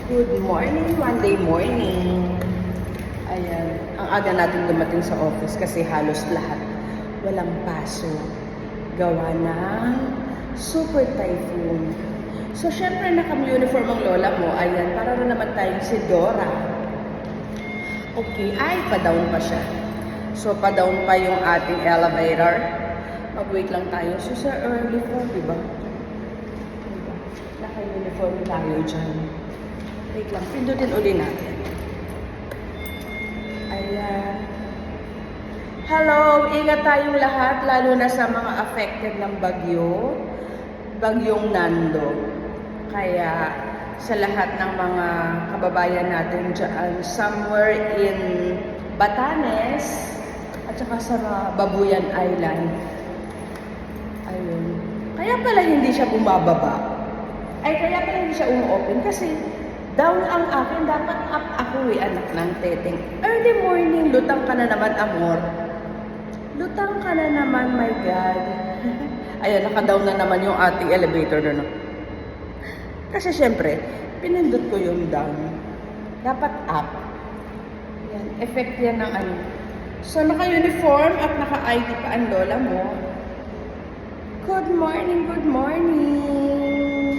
Good morning, Monday morning. Ayan, ang aga natin dumating sa office kasi halos lahat walang paso. Gawa ng super typhoon. So, syempre naka-uniform ang lola mo. Ayan, para na naman tayong si Dora. Okay, ay, pa-down pa siya. So, pa-down pa yung ating elevator. Mag-wait lang tayo. So, sa early po, diba? Naka-uniform tayo dyan. Wait lang, pindutin uli natin. Ayan. Hello, ingat tayong lahat, lalo na sa mga affected ng bagyo. Bagyong Nando. Kaya sa lahat ng mga kababayan natin dyan, somewhere in Batanes, at saka sa Babuyan Island. Ayun. Kaya pala hindi siya bumababa. Ay, kaya pala hindi siya umu-open kasi down ang akin, dapat up ako anak ng teteng. Early morning, lutang ka na naman, amor. Lutang ka na naman, my God. Ayan, naka-down na naman yung ating elevator doon. Kasi syempre, pinindot ko yung down. Dapat up. Ayan, effect yan ng ano. So, naka-uniform at naka-ID pa ang lola mo. Good morning, good morning.